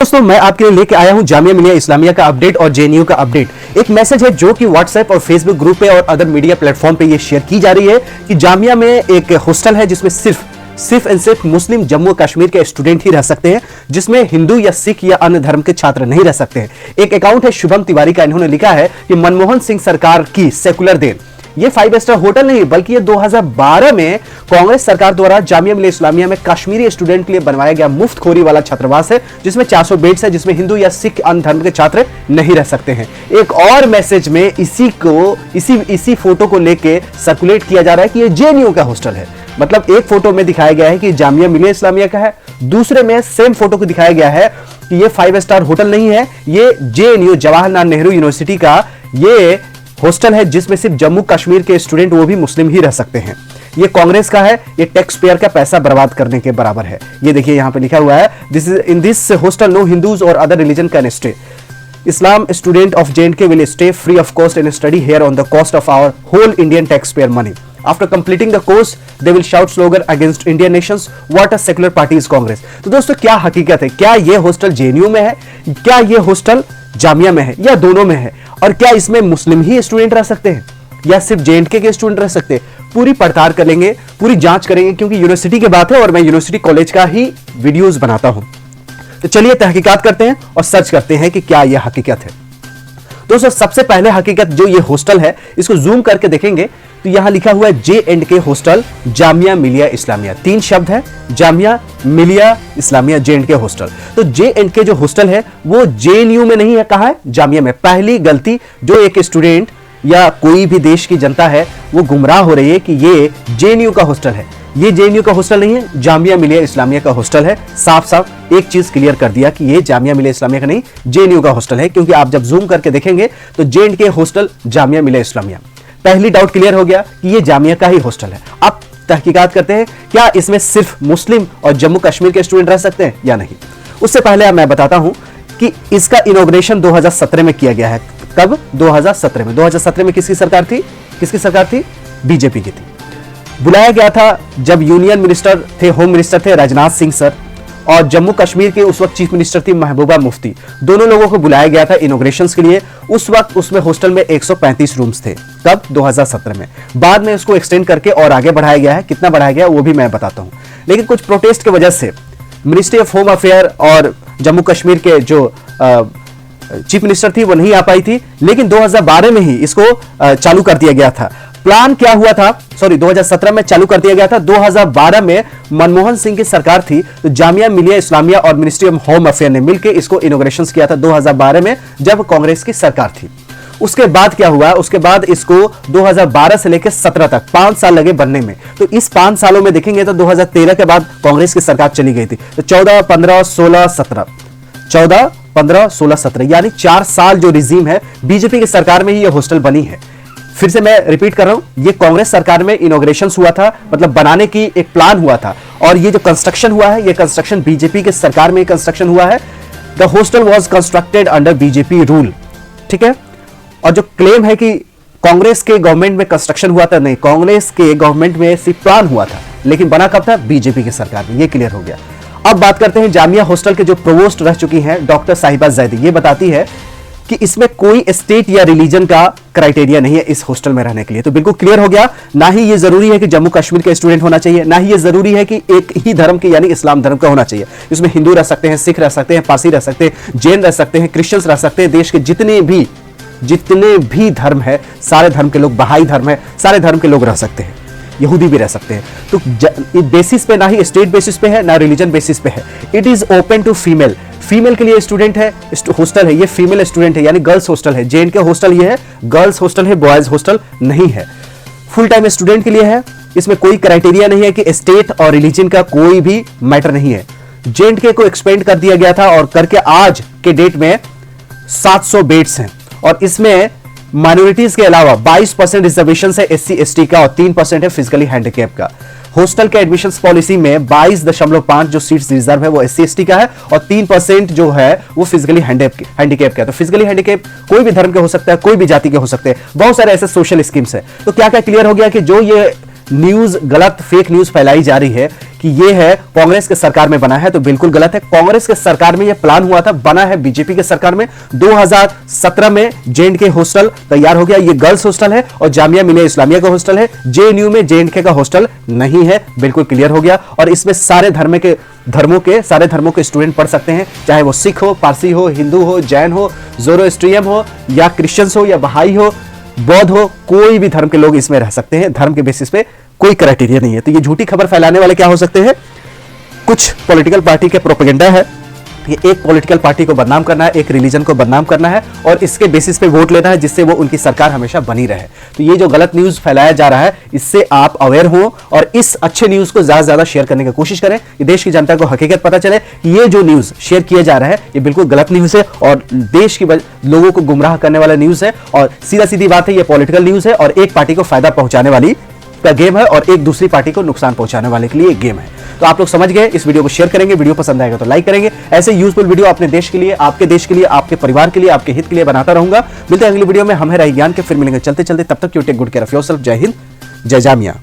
दोस्तों मैं आपके लिए लेके आया हूं जामिया मिलिया इस्लामिया का अपडेट और जेएनयू का अपडेट। एक मैसेज है जो कि व्हाट्सएप और फेसबुक ग्रुप पे और अदर मीडिया प्लेटफॉर्म पे ये शेयर की जा रही है कि जामिया में एक हॉस्टल है जिसमें सिर्फ मुस्लिम जम्मू कश्मीर के स्टूडेंट ही रह सकते हैं, जिसमें हिंदू या सिख या अन्य धर्म के छात्र नहीं रह सकते हैं। एक अकाउंट है शुभम तिवारी का, इन्होंने लिखा है कि मनमोहन सिंह सरकार की सेकुलर देन। ये 5 स्टार होटल नहीं बल्कि ये 2012 में कांग्रेस सरकार द्वारा जामिया मिलिया इस्लामिया में कश्मीरी स्टूडेंट के लिए बनवाया गया मुफ्तखोरी वाला छात्रावास है, जिसमें 400 बेड्स है, जिसमें हिंदू या सिख अन्य धर्म के छात्र नहीं रह सकते हैं। एक और मैसेज में इसी फोटो को लेके सर्कुलेट किया जा रहा है कि ये जेएनयू का हॉस्टल है। मतलब एक फोटो में दिखाया गया है कि जामिया मिलिया इस्लामिया का है, दूसरे में सेम फोटो को दिखाया गया है कि ये 5 स्टार होटल नहीं है, ये जेएनयू जवाहरलाल नेहरू यूनिवर्सिटी का ये हॉस्टल है, जिसमें सिर्फ जम्मू कश्मीर के स्टूडेंट वो भी मुस्लिम ही रह सकते हैं। ये कांग्रेस का है, ये टैक्स पेयर का पैसा बर्बाद करने के बराबर है। ये देखिए यहां पे लिखा हुआ है, in this hostel no Hindus और other religion can stay. Islam student of JNK will stay free of cost and study here on the cost of our whole Indian taxpayer money. After completing the course, they will shout slogan against Indian nations. What a secular party is Congress. तो दोस्तों क्या हकीकत है? क्या ये hostel JNU में है, क्या ये हॉस्टल जामिया में है, या दोनों में है? और क्या इसमें मुस्लिम ही स्टूडेंट रह सकते हैं या सिर्फ जेएनके के स्टूडेंट रह सकते हैं? पूरी पड़ताल करेंगे, पूरी जांच करेंगे, क्योंकि यूनिवर्सिटी की बात है और मैं यूनिवर्सिटी कॉलेज का ही वीडियोस बनाता हूं। तो चलिए तहकीकात करते हैं और सर्च करते हैं कि क्या यह हकीकत है। दोस्तों सबसे पहले हकीकत जो ये हॉस्टल है, इसको जूम करके देखेंगे तो यहां लिखा हुआ है JNK हॉस्टल जामिया मिलिया इस्लामिया। 3 शब्द है, जामिया मिलिया इस्लामिया JNK हॉस्टल। तो JNK जो हॉस्टल है वो जेएनयू में नहीं है, कहां है? जामिया में। पहली गलती जो एक स्टूडेंट या कोई भी देश की जनता है वो गुमराह हो रही है कि ये जेएनयू का हॉस्टल है। ये जेएनयू का हॉस्टल नहीं है, जामिया मिलिया इस्लामिया का हॉस्टल है। साफ साफ एक चीज क्लियर कर दिया कि ये जामिया मिलिया इस्लामिया का नहीं, जेएनयू का हॉस्टल है, क्योंकि आप जब जूम करके देखेंगे तो JNK हॉस्टल जामिया मिलिया इस्लामिया। पहली डाउट क्लियर हो गया कि ये जामिया का ही हॉस्टल है। अब तहकीकात करते हैं, क्या इसमें सिर्फ मुस्लिम और जम्मू कश्मीर के स्टूडेंट रह सकते हैं या नहीं। उससे पहले मैं बताता हूं कि इसका इनॉग्रेशन 2017 में किया गया है। कब? 2017 में। 2017 में किसकी सरकार थी? किसकी सरकार थी? बीजेपी की थी। बुलाया गया था जब यूनियन मिनिस्टर थे, होम मिनिस्टर थे राजनाथ सिंह सर, और जम्मू कश्मीर के उस वक्त चीफ मिनिस्टर थी महबूबा मुफ्ती। दोनों लोगों को बुलाया गया था इनॉग्रेशंस के लिए। उस वक्त उसमें हॉस्टल में 135 रूम्स थे। कब? 2017 में। बाद में उसको एक्सटेंड करके और आगे बढ़ाया गया है। कितना बढ़ाया गया वो भी मैं बताता हूं। लेकिन कुछ प्रोटेस्ट की वजह से मिनिस्ट्री ऑफ होम अफेयर और जम्मू कश्मीर के जो चीफ मिनिस्टर थी वो नहीं आ पाई थी, लेकिन 2012 में ही इसको चालू कर दिया गया था। प्लान क्या हुआ था? 2017 में चालू कर दिया गया था। 2012 में मनमोहन सिंह की सरकार थी, तो जामिया मिलिया इस्लामिया और मिनिस्ट्री ऑफ होम अफेयर ने मिलकर इसको इनॉग्रेशन किया था 2012 में, जब कांग्रेस की सरकार थी। उसके बाद क्या हुआ? उसके बाद इसको 2012 से लेकर 17 तक 5 साल लगे बनने में। तो इस 5 सालों में देखेंगे तो 2013 के बाद कांग्रेस की सरकार चली गई थी, तो 14, 15, 16, 17, 14, 15, 16, 17 यानी 4 साल जो रिजीम है बीजेपी की सरकार में ही यह हॉस्टल बनी है। फिर से मैं रिपीट कर रहा हूं, ये कांग्रेस सरकार में इनॉग्रेशन हुआ था, मतलब बनाने की एक प्लान हुआ था, और ये जो कंस्ट्रक्शन हुआ है, ये कंस्ट्रक्शन बीजेपी के सरकार में कंस्ट्रक्शन हुआ है। The hostel was constructed under BJP rule. ठीक है। और जो क्लेम है कि कांग्रेस के गवर्नमेंट में कंस्ट्रक्शन हुआ था, नहीं, कांग्रेस के गवर्नमेंट में सिर्फ प्लान हुआ था, लेकिन बना कब था? बीजेपी की सरकार में। ये क्लियर हो गया। अब बात करते हैं जामिया हॉस्टल के जो प्रोवोस्ट रह चुकी हैं डॉक्टर साहिबा जैदी। ये बताती है कि इसमें कोई स्टेट या रिलीजन का क्राइटेरिया नहीं है इस हॉस्टल में रहने के लिए। तो बिल्कुल क्लियर हो गया, ना ही ये जरूरी है कि जम्मू कश्मीर के स्टूडेंट होना चाहिए, ना ही ये जरूरी है कि एक ही धर्म के यानी इस्लाम धर्म का होना चाहिए। इसमें हिंदू रह सकते हैं, सिख रह सकते हैं, पारसी रह सकते हैं, जैन रह सकते हैं, क्रिश्चियंस रह सकते हैं। देश के जितने भी धर्म है, सारे धर्म के लोग, बहाई धर्म है, सारे धर्म के लोग रह सकते हैं, यहूदी भी रह सकते हैं। तो बेसिस पे, ना ही स्टेट बेसिस पे है, ना रिलीजन बेसिस पे है। It is open to female. Female के लिए स्टूडेंट है, हॉस्टल है, ये फीमेल स्टूडेंट है, यानी गर्ल्स हॉस्टल है। JNK हॉस्टल ये है, गर्ल्स हॉस्टल है, बॉयज हॉस्टल नहीं है। फुल टाइम स्टूडेंट के लिए है। इसमें कोई क्राइटेरिया नहीं है कि स्टेट और रिलीजन का कोई भी मैटर नहीं है। JNK को एक्सपेंड कर दिया गया था और करके आज के डेट में 700 बेड्स हैं, और इसमें माइनॉरिटीज के अलावा 22% रिजर्वेशन है SC ST का, और 3% है फिजिकली हैंडीकैप का। हॉस्टल के एडमिशंस पॉलिसी में 22.5 जो सीट्स रिजर्व है वो SC ST का है, और 3% जो है वो फिजिकली हैंडीकैप का है। तो फिजिकली हैंडीकैप कोई भी धर्म के हो सकता है, कोई भी जाति के हो सकते हैं, बहुत सारे ऐसे सोशल स्कीम्स है। तो क्या क्या क्लियर हो गया कि जो ये न्यूज, गलत फेक न्यूज फैलाई जा रही है कि ये है कांग्रेस के सरकार में बना है, तो बिल्कुल गलत है। कांग्रेस के सरकार में ये प्लान हुआ था, बना है बीजेपी के सरकार में। 2017 में जेएनके हॉस्टल तैयार हो गया, ये गर्ल्स हॉस्टल है और जामिया मिलिया इस्लामिया का हॉस्टल है। जेएनयू में जेएनके का हॉस्टल नहीं है, बिल्कुल क्लियर हो गया। और इसमें सारे धर्मों के स्टूडेंट पढ़ सकते हैं, चाहे वो सिख हो, पारसी हो, हिंदू हो, जैन हो, ज़ोरोएस्ट्रियन हो या क्रिश्चियंस हो या बहाई हो, बौद्ध हो, कोई भी धर्म के लोग इसमें रह सकते हैं। धर्म के बेसिस पे कोई क्राइटेरिया नहीं है। तो ये झूठी खबर फैलाने वाले क्या हो सकते हैं? कुछ पॉलिटिकल पार्टी के प्रोपेगेंडा है। ये एक पॉलिटिकल पार्टी को बदनाम करना है, एक रिलीजन को बदनाम करना है और इसके बेसिस पे वोट लेना है, जिससे वो उनकी सरकार हमेशा बनी रहे। तो ये जो गलत न्यूज फैलाया जा रहा है, इससे आप अवेयर हो और इस अच्छे न्यूज को ज्यादा से ज्यादा शेयर करने की कोशिश करें कि देश की जनता को हकीकत पता चले कि ये जो न्यूज शेयर किया जा रहा है ये बिल्कुल गलत न्यूज है और देश की लोगों को गुमराह करने वाला न्यूज है। और सीधा सीधी बात है, ये पॉलिटिकल न्यूज है और एक पार्टी को फायदा पहुंचाने वाली का गेम है और एक दूसरी पार्टी को नुकसान पहुंचाने वाले के लिए गेम है। तो आप लोग समझ गए, इस वीडियो को शेयर करेंगे, वीडियो पसंद आएगा तो लाइक करेंगे। ऐसे यूजफुल वीडियो अपने देश के लिए, आपके देश के लिए, आपके परिवार के लिए, आपके हित के लिए बनाता रहूंगा। मिलते हैं अगली वीडियो में, हम है राही ज्ञान के, फिर मिलेंगे चलते चलते। तब तक you take good care of yourself. जय हिंद, जय जामिया।